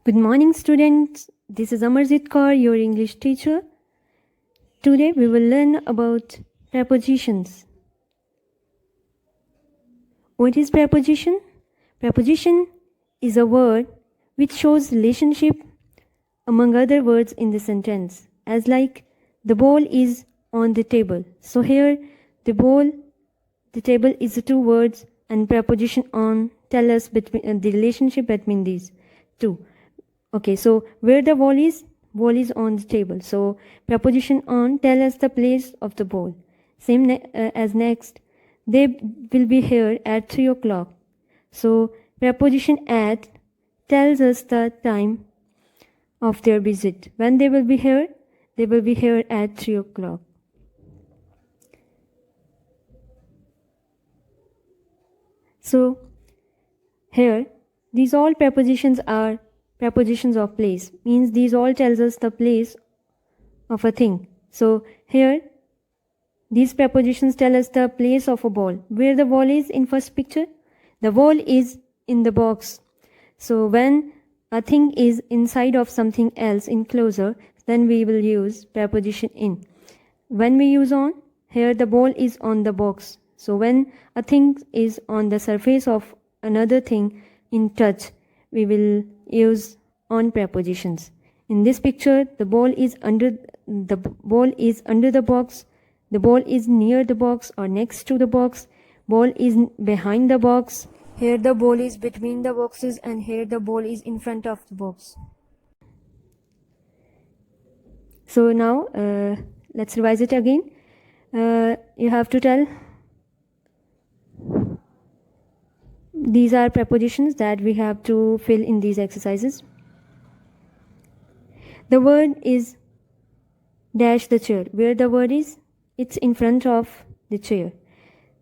Good morning, students. This is Amarjit Kaur, your English teacher. Today we will learn about prepositions. What is preposition? Preposition is a word which shows relationship among other words in the sentence, as like the ball is on the table. So here the ball, the table is the two words, and preposition on tell us between the relationship between these two. Okay, so where the ball is on the table. So preposition on tell us the place of the ball. Same as next, they will be here at 3 o'clock. So preposition at tells us the time of their visit. When they will be here at 3 o'clock. So here, these all prepositions are prepositions of place, means these all tells us the place of a thing. So here these prepositions tell us the place of a ball. Where the ball is in first picture? The ball is in the box. So when a thing is inside of something else enclosure, then we will use preposition in. When we use on, here the ball is on the box. So when a thing is on the surface of another thing in touch, we will use on prepositions. In this picture, the ball is under the box, the ball is near the box or next to the box, ball is behind the box, here the ball is between the boxes, and here the ball is in front of the box. So now let's revise it again. You have to tell these are prepositions that we have to fill in these exercises. The word is dash the chair. Where the word is? It's in front of the chair.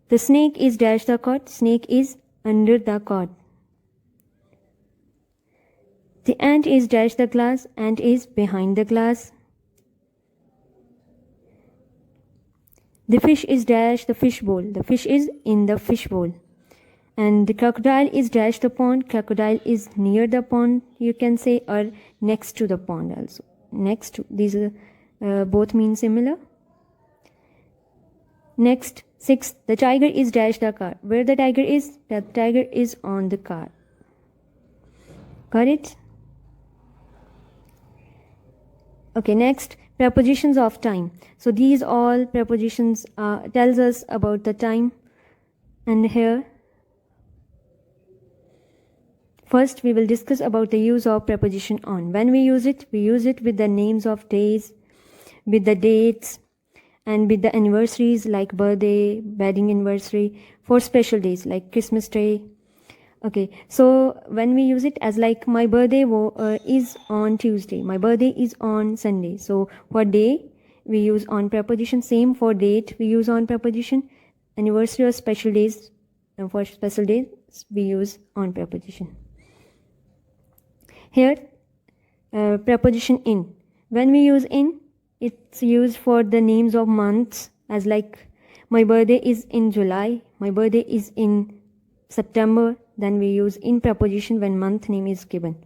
The snake is dash the cot. Snake is under the cot. The ant is dash the glass. Ant is behind the glass. The fish is dash the fish bowl. The fish is in the fish bowl. And the crocodile is dash the pond. Crocodile is near the pond, you can say, or next to the pond also. Next to, these both mean similar. Next, 6, the tiger is dash the car. Where the tiger is? The tiger is on the car. Got it? Okay, next, prepositions of time. So these all prepositions tells us about the time. And here, first, we will discuss about the use of preposition on. When we use it with the names of days, with the dates, and with the anniversaries like birthday, wedding anniversary, for special days like Christmas Day. Okay, so when we use it as like my birthday is on Tuesday, my birthday is on Sunday. So for day, we use on preposition. Same for date, we use on preposition. Anniversary or special days, and for special days, we use on preposition. Here, preposition in. When we use in, it's used for the names of months, as like my birthday is in July, my birthday is in September. Then we use in preposition when month name is given.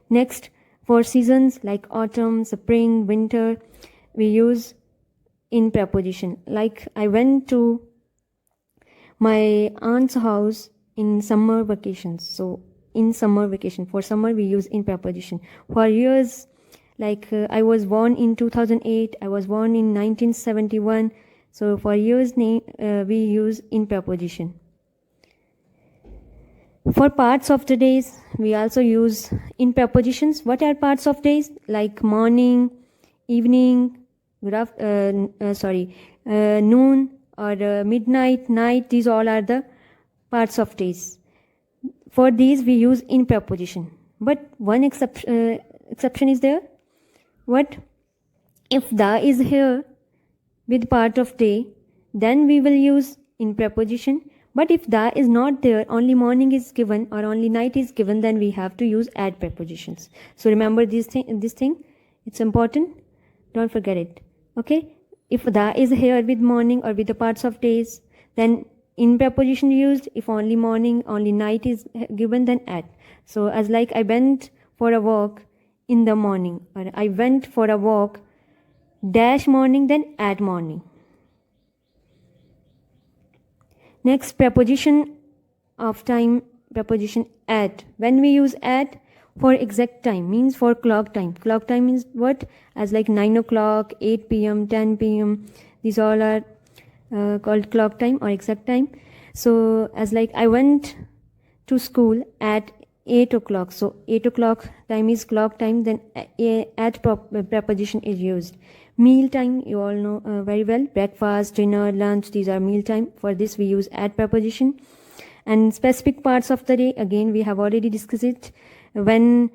Next, for seasons like autumn, spring, winter, we use in preposition. Like I went to my aunt's house in summer vacations. So in summer vacation, for summer we use in preposition. For years, like I was born in 2008, I was born in 1971. So for years name we use in preposition. For parts of the days, we also use in prepositions. What are parts of days? Like morning, evening, noon or midnight, night. These all are the parts of days. For these we use in preposition. But one exception is there. What? If the is here with part of day, then we will use in preposition. But if the is not there, only morning is given or only night is given, then we have to use add prepositions. So remember this thing, it's important. Don't forget it. Okay? If the is here with morning or with the parts of days, then in preposition used. If only morning, only night is given, then add. So as like I went for a walk in the morning, or I went for a walk dash morning, then at morning. Next, preposition of time, preposition at. When we use at for exact time, means for clock time. Clock time means what? As like 9 o'clock, 8 p.m., 10 p.m. These all are called clock time or exact time. So as like I went to school at 8 o'clock. So 8 o'clock time is clock time, then at preposition is used. Meal time, you all know very well. Breakfast, dinner, lunch, these are meal time. For this we use at preposition. And specific parts of the day, again we have already discussed it. When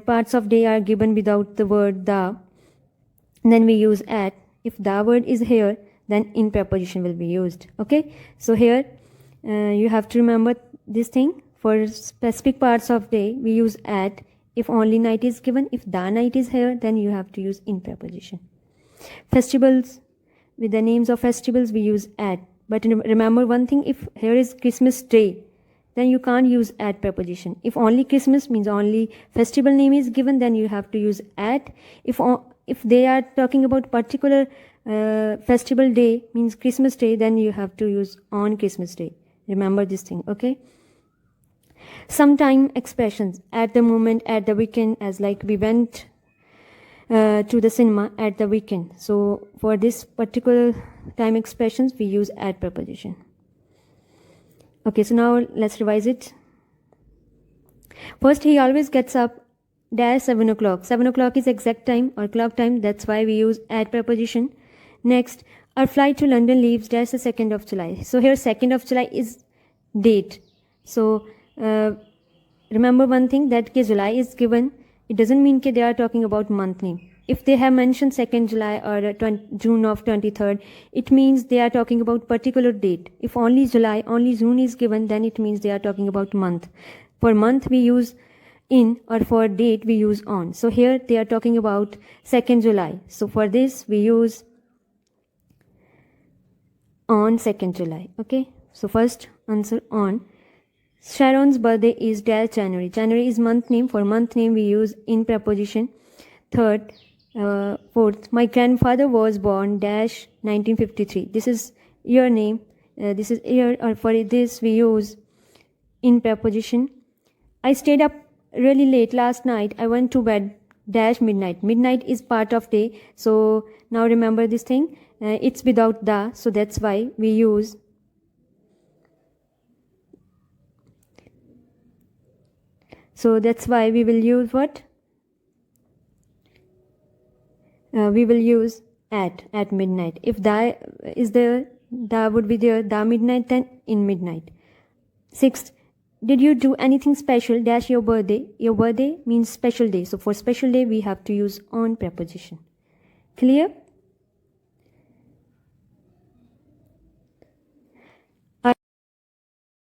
parts of day are given without the word the, then we use at. If the word is here, then in preposition will be used. Okay, so here you have to remember this thing. For specific parts of day, we use at. If only night is given, if the night is here, then you have to use in preposition. Festivals, with the names of festivals, we use at. But remember one thing, if here is Christmas day, then you can't use at preposition. If only Christmas means only festival name is given, then you have to use at. If they are talking about particular festival day, means Christmas day, then you have to use on Christmas day. Remember this thing, okay? Sometime expressions, at the moment, at the weekend, as like we went to the cinema at the weekend. So for this particular time expressions, we use at preposition. Okay, so now let's revise it. First, he always gets up dash 7 o'clock. 7 o'clock is exact time or clock time. That's why we use at preposition. Next, our flight to London leaves dash the 2nd of July. So here 2nd of July is date. So remember one thing, that July is given. It doesn't mean that they are talking about month name. If they have mentioned 2nd July or June of 23rd, it means they are talking about particular date. If only July, only June is given, then it means they are talking about month. For month we use in, or for date we use on. So here they are talking about 2nd July. So for this we use on 2nd July. Okay. So first answer on. Sharon's birthday is dash January. January is month name. For month name we use in preposition. Third, fourth, my grandfather was born dash 1953. This is year name. This is year, or for this we use in preposition. I stayed up really late last night. I went to bed dash midnight. Midnight is part of day. So now remember this thing. It's without the. So that's why we use So that's why we will use what? We will use at midnight. If da is there, da would be there, da midnight, then in midnight. Sixth, did you do anything special dash your birthday? Your birthday means special day. So for special day, we have to use on preposition. Clear?